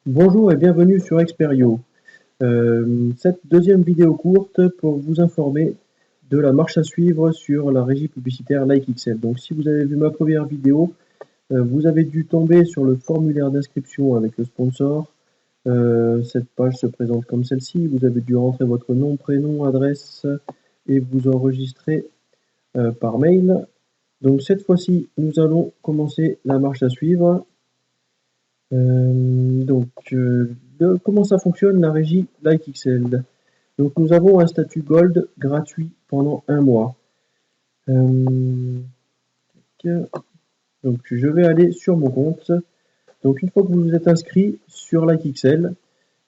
Bonjour et bienvenue sur Experio. Cette deuxième vidéo courte pour vous informer de la marche à suivre sur la régie publicitaire LikeXL. Donc si vous avez vu ma première vidéo, vous avez dû tomber sur le formulaire d'inscription avec le sponsor. Cette page se présente comme celle-ci. Vous avez dû rentrer votre nom, prénom, adresse et vous enregistrer par mail. Donc cette fois-ci, nous allons commencer la marche à suivre. Comment ça fonctionne la régie LikeXL? Donc nous avons un statut Gold gratuit pendant un mois. Donc je vais aller sur mon compte. Donc une fois que vous vous êtes inscrit sur LikeXL,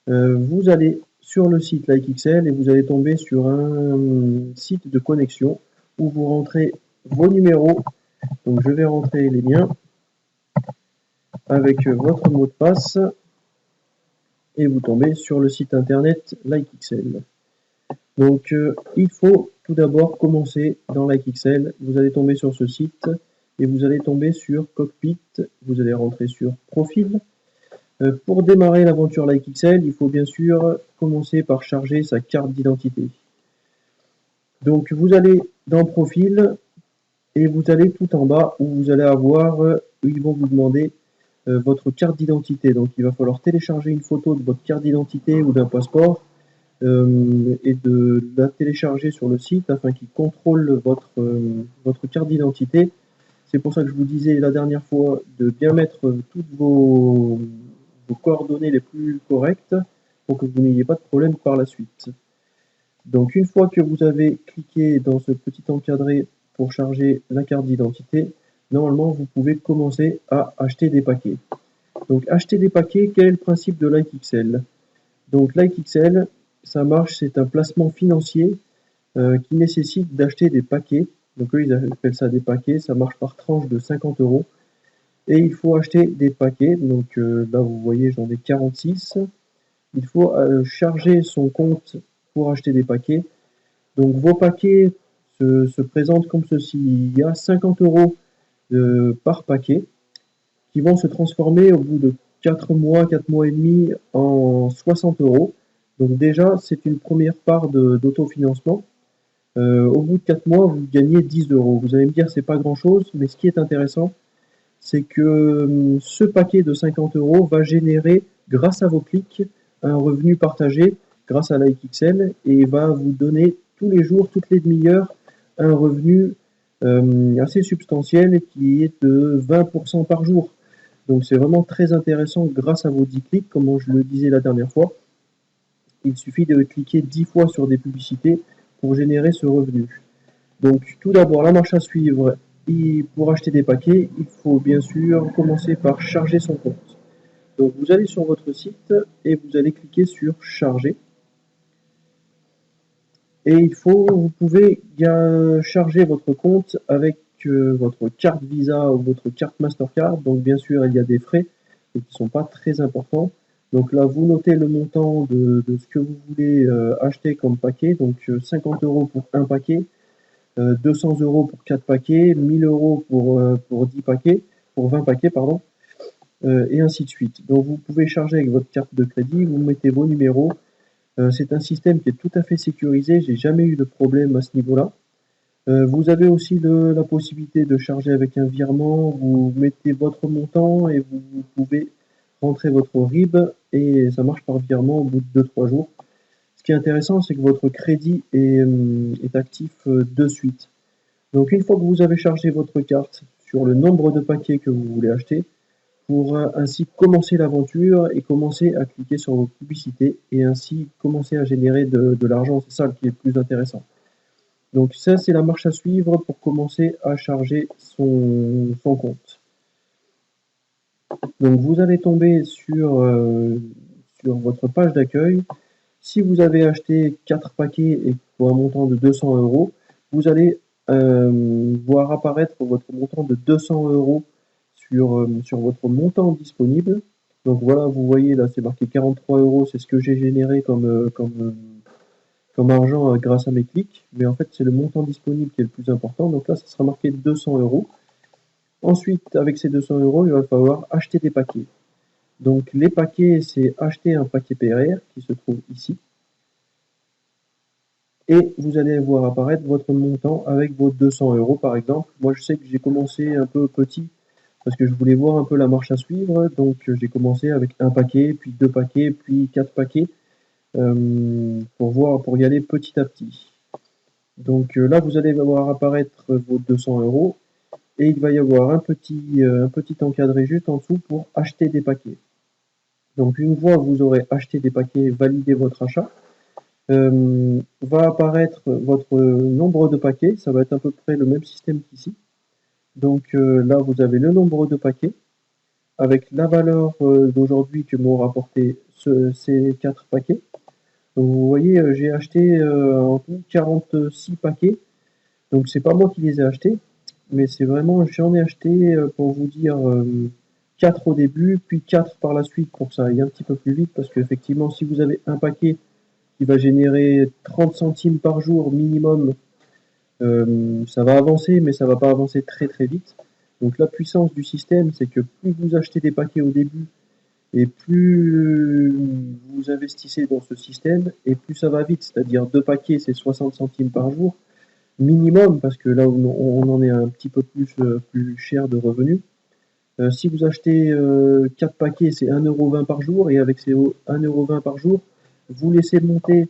vous allez sur le site LikeXL et vous allez tomber sur un site de connexion où vous rentrez vos numéros. Donc je vais rentrer les miens avec votre mot de passe et vous tombez sur le site internet LikeXL. Donc il faut tout d'abord commencer dans LikeXL. Vous allez tomber sur ce site et vous allez tomber sur Cockpit. Vous allez rentrer sur Profil. Pour démarrer l'aventure LikeXL, il faut bien sûr commencer par charger sa carte d'identité. Donc vous allez dans Profil et vous allez tout en bas où vous allez avoir, ils vont vous demander votre carte d'identité. Donc il va falloir télécharger une photo de votre carte d'identité ou d'un passeport et de la télécharger sur le site afin qu'il contrôle votre carte d'identité. C'est pour ça que je vous disais la dernière fois de bien mettre toutes vos coordonnées les plus correctes pour que vous n'ayez pas de problème par la suite. Donc une fois que vous avez cliqué dans ce petit encadré pour charger la carte d'identité, normalement vous pouvez commencer à acheter des paquets. Donc acheter des paquets, quel est le principe de LikeXL? Donc LikeXL, ça marche, c'est un placement financier qui nécessite d'acheter des paquets. Donc eux, ils appellent ça des paquets, ça marche par tranche de 50 €. Et il faut acheter des paquets. Donc là, vous voyez, j'en ai 46. Il faut charger son compte pour acheter des paquets. Donc vos paquets se présentent comme ceci. Il y a 50 € par paquet qui vont se transformer au bout de 4 mois et demi en 60 €. Donc déjà, c'est une première part d'autofinancement. Au bout de 4 mois, vous gagnez 10 €. Vous allez me dire, c'est pas grand-chose, mais ce qui est intéressant, c'est que ce paquet de 50 € va générer, grâce à vos clics, un revenu partagé grâce à LikeXL et va vous donner tous les jours, toutes les demi-heures, un revenu assez substantiel qui est de 20% par jour. Donc c'est vraiment très intéressant grâce à vos 10 clics, comme je le disais la dernière fois. Il suffit de cliquer 10 fois sur des publicités pour générer ce revenu. Donc tout d'abord, la marche à suivre, pour acheter des paquets, il faut bien sûr commencer par charger son compte. Donc vous allez sur votre site et vous allez cliquer sur charger. Et vous pouvez charger votre compte avec votre carte Visa ou votre carte Mastercard. Donc bien sûr, il y a des frais qui ne sont pas très importants. Donc là, vous notez le montant de ce que vous voulez acheter comme paquet. Donc 50 € pour un paquet, 200 € pour 4 paquets, 1000 € pour 10 paquets, pour 20 paquets, pardon, et ainsi de suite. Donc vous pouvez charger avec votre carte de crédit, vous mettez vos numéros. C'est un système qui est tout à fait sécurisé, j'ai jamais eu de problème à ce niveau-là. Vous avez aussi la possibilité de charger avec un virement, vous mettez votre montant et vous pouvez rentrer votre RIB et ça marche par virement au bout de 2-3 jours. Ce qui est intéressant, c'est que votre crédit est actif de suite. Donc une fois que vous avez chargé votre carte sur le nombre de paquets que vous voulez acheter, pour ainsi commencer l'aventure et commencer à cliquer sur vos publicités et ainsi commencer à générer de l'argent, c'est ça qui est le plus intéressant. Donc ça, c'est la marche à suivre pour commencer à charger son compte. Donc vous allez tomber sur votre page d'accueil. Si vous avez acheté 4 paquets et pour un montant de 200 €, vous allez voir apparaître votre montant de 200 € sur votre montant disponible. Donc voilà, vous voyez là, c'est marqué 43 €, c'est ce que j'ai généré comme argent grâce à mes clics. Mais en fait, c'est le montant disponible qui est le plus important. Donc là, ça sera marqué 200 €. Ensuite, avec ces 200 €, il va falloir acheter des paquets. Donc les paquets, c'est acheter un paquet PRR qui se trouve ici. Et vous allez voir apparaître votre montant avec vos 200 euros par exemple. Moi je sais que j'ai commencé un peu petit parce que je voulais voir un peu la marche à suivre. Donc j'ai commencé avec un paquet, puis 2 paquets, puis 4 paquets pour y aller petit à petit. Donc là vous allez voir apparaître vos 200 euros et il va y avoir un petit encadré juste en dessous pour acheter des paquets. Donc une fois que vous aurez acheté des paquets, validé votre achat, va apparaître votre nombre de paquets. Ça va être à peu près le même système qu'ici. Donc là, vous avez le nombre de paquets avec la valeur d'aujourd'hui que m'ont rapporté ces 4 paquets. Donc, vous voyez, j'ai acheté en tout 46 paquets. Donc c'est pas moi qui les ai achetés, mais c'est vraiment, j'en ai acheté pour vous dire 4 au début, puis 4 par la suite pour que ça aille un petit peu plus vite. Parce qu'effectivement, si vous avez un paquet qui va générer 30 centimes par jour minimum, ça va avancer, mais ça va pas avancer très très vite. Donc la puissance du système, c'est que plus vous achetez des paquets au début, et plus vous investissez dans ce système, et plus ça va vite. C'est-à-dire 2 paquets, c'est 60 centimes par jour, minimum, parce que là on en est un petit peu plus cher de revenus. Si vous achetez 4 paquets, c'est 1,20 € par jour, et avec ces 1,20 € par jour, vous laissez monter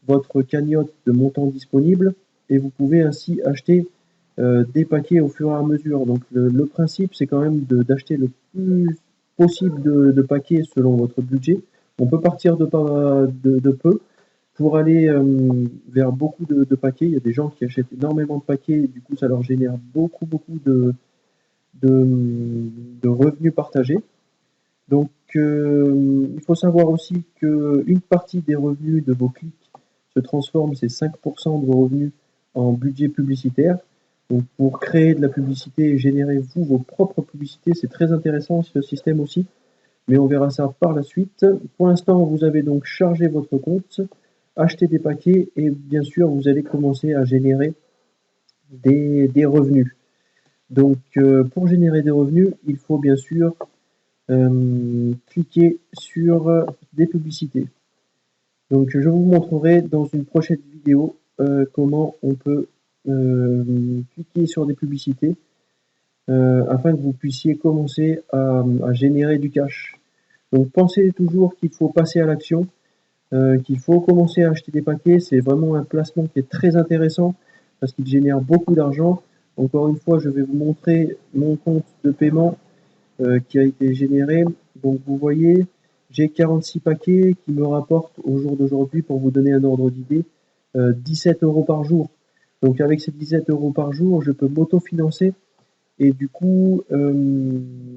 votre cagnotte de montant disponible, et vous pouvez ainsi acheter des paquets au fur et à mesure. Donc le principe, c'est quand même d'acheter le plus possible de paquets selon votre budget. On peut partir de peu pour aller vers beaucoup de paquets. Il y a des gens qui achètent énormément de paquets, et du coup ça leur génère beaucoup de revenus partagés. Donc, il faut savoir aussi qu'une partie des revenus de vos clics se transforme, c'est 5% de vos revenus, en budget publicitaire. Donc, pour créer de la publicité et générer vous vos propres publicités, c'est très intéressant ce système aussi, mais on verra ça par la suite. Pour l'instant, vous avez donc chargé votre compte, acheté des paquets et bien sûr, vous allez commencer à générer des revenus. Donc, pour générer des revenus, il faut bien sûr cliquer sur des publicités. Donc je vous montrerai dans une prochaine vidéo comment on peut cliquer sur des publicités afin que vous puissiez commencer à générer du cash. Donc pensez toujours qu'il faut passer à l'action, qu'il faut commencer à acheter des paquets. C'est vraiment un placement qui est très intéressant parce qu'il génère beaucoup d'argent. Encore une fois, je vais vous montrer mon compte de paiement qui a été généré. Donc vous voyez, j'ai 46 paquets qui me rapportent au jour d'aujourd'hui, pour vous donner un ordre d'idée, 17 € par jour. Donc avec ces 17 € par jour, je peux m'autofinancer et du coup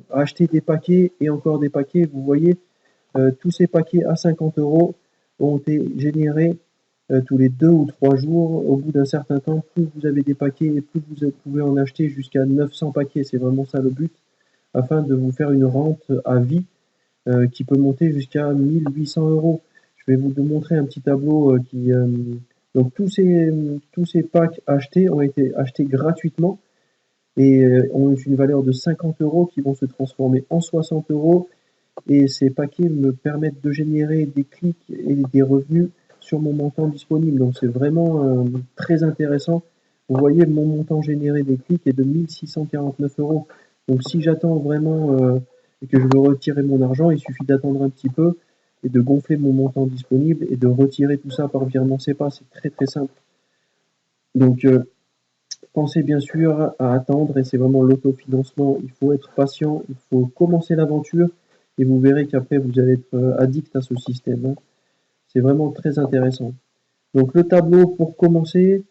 acheter des paquets et encore des paquets. Vous voyez, tous ces paquets à 50 € ont été générés tous les 2 ou 3 jours. Au bout d'un certain temps, plus vous avez des paquets et plus vous pouvez en acheter jusqu'à 900 paquets. C'est vraiment ça le but, afin de vous faire une rente à vie qui peut monter jusqu'à 1800 €. Je vais vous montrer un petit tableau donc tous ces packs achetés ont été achetés gratuitement et ont une valeur de 50 € qui vont se transformer en 60 € et ces paquets me permettent de générer des clics et des revenus sur mon montant disponible. Donc c'est vraiment très intéressant. Vous voyez, mon montant généré des clics est de 1649 €. Donc si j'attends vraiment et que je veux retirer mon argent, il suffit d'attendre un petit peu et de gonfler mon montant disponible et de retirer tout ça par virement SEPA. C'est très très simple. Donc pensez bien sûr à attendre, et c'est vraiment l'autofinancement. Il faut être patient, il faut commencer l'aventure et vous verrez qu'après vous allez être addict à ce système, hein. C'est vraiment très intéressant. Donc le tableau pour commencer,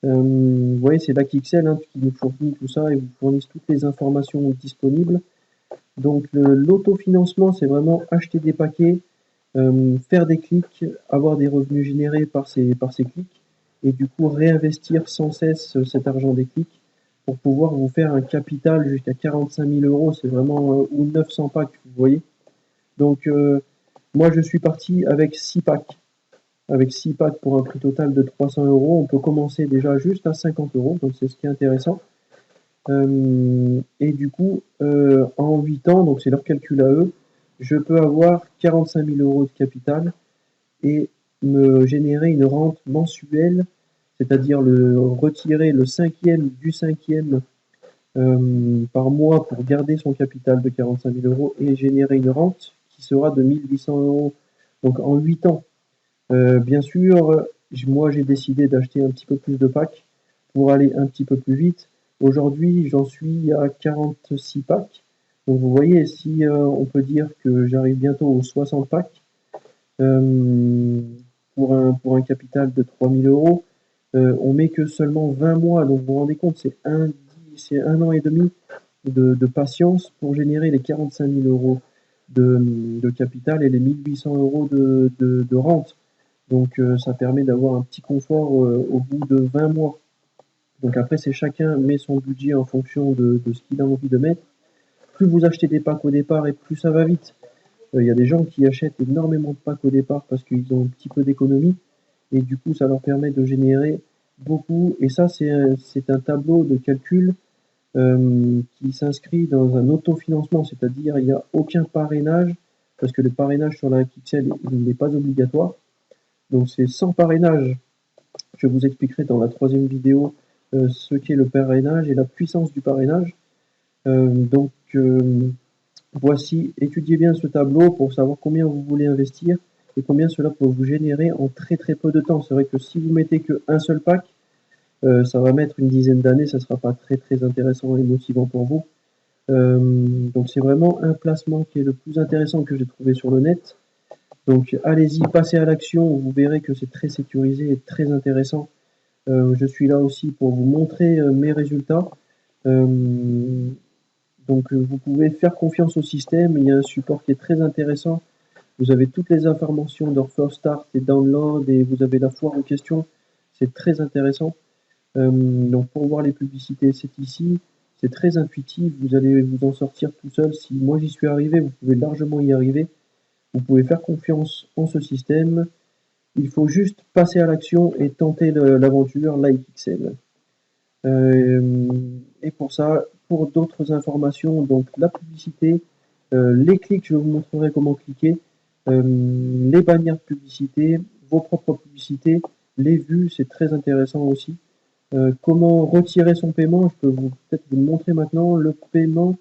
vous voyez, c'est l'AXL hein, qui nous fournit tout ça et vous fournissent toutes les informations disponibles. Donc l'autofinancement, c'est vraiment acheter des paquets, faire des clics, avoir des revenus générés par ces clics, et du coup réinvestir sans cesse cet argent des clics pour pouvoir vous faire un capital jusqu'à 45 000 €. C'est vraiment ou 900 packs, vous voyez. Donc moi je suis parti avec 6 packs. Avec 6 packs pour un prix total de 300 €, on peut commencer déjà juste à 50 €, donc c'est ce qui est intéressant. Et du coup, en 8 ans, donc c'est leur calcul à eux, je peux avoir 45 000 € de capital et me générer une rente mensuelle, c'est-à-dire retirer le cinquième du cinquième par mois pour garder son capital de 45 000 € et générer une rente qui sera de 1800 €, donc en 8 ans. Bien sûr, moi j'ai décidé d'acheter un petit peu plus de packs pour aller un petit peu plus vite. Aujourd'hui, j'en suis à 46 packs. Donc vous voyez, si on peut dire que j'arrive bientôt aux 60 packs pour un capital de 3000 €, on met que seulement 20 mois. Donc vous vous rendez compte, c'est un an et demi de patience pour générer les 45 000 € de capital et les 1800 € de rente. Donc ça permet d'avoir un petit confort au bout de 20 mois. Donc après, c'est chacun met son budget en fonction de ce qu'il a envie de mettre. Plus vous achetez des packs au départ et plus ça va vite. Il y a des gens qui achètent énormément de packs au départ parce qu'ils ont un petit peu d'économie et du coup ça leur permet de générer beaucoup. Et ça, c'est un tableau de calcul qui s'inscrit dans un autofinancement, c'est-à-dire il n'y a aucun parrainage parce que le parrainage sur la XL il n'est pas obligatoire. Donc c'est sans parrainage. Je vous expliquerai dans la troisième vidéo ce qu'est le parrainage et la puissance du parrainage. Donc voici, étudiez bien ce tableau pour savoir combien vous voulez investir et combien cela peut vous générer en très très peu de temps. C'est vrai que si vous mettez qu'un seul pack, ça va mettre une dizaine d'années, ça ne sera pas très très intéressant et motivant pour vous. Donc c'est vraiment un placement qui est le plus intéressant que j'ai trouvé sur le net. Donc allez-y, passez à l'action, vous verrez que c'est très sécurisé et très intéressant. Je suis là aussi pour vous montrer mes résultats. Donc vous pouvez faire confiance au système, il y a un support qui est très intéressant. Vous avez toutes les informations d'Offer Start et Download et vous avez la foire aux questions, c'est très intéressant. Donc pour voir les publicités, c'est ici, c'est très intuitif, vous allez vous en sortir tout seul. Si moi j'y suis arrivé, vous pouvez largement y arriver. Vous pouvez faire confiance en ce système. Il faut juste passer à l'action et tenter l'aventure LikeXL. Et pour ça, pour d'autres informations, donc la publicité, les clics, je vous montrerai comment cliquer, les bannières de publicité, vos propres publicités, les vues, c'est très intéressant aussi. Comment retirer son paiement, je peux peut-être vous le montrer maintenant. Le paiement,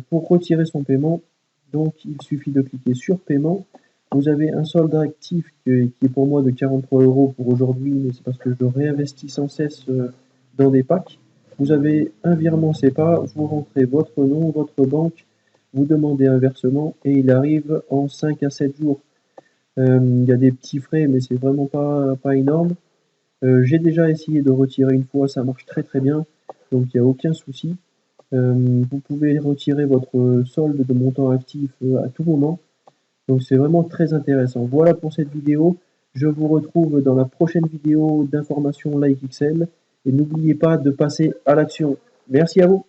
pour retirer son paiement, donc il suffit de cliquer sur paiement. Vous avez un solde actif qui est pour moi de 43 € pour aujourd'hui, mais c'est parce que je réinvestis sans cesse dans des packs. Vous avez un virement SEPA, vous rentrez votre nom, votre banque, vous demandez un versement et il arrive en 5 à 7 jours. Il y a des petits frais, mais c'est vraiment pas énorme. J'ai déjà essayé de retirer une fois, ça marche très très bien, donc il n'y a aucun souci. Vous pouvez retirer votre solde de montant actif à tout moment. Donc c'est vraiment très intéressant. Voilà pour cette vidéo. Je vous retrouve dans la prochaine vidéo d'information LikeXL. Et n'oubliez pas de passer à l'action. Merci à vous.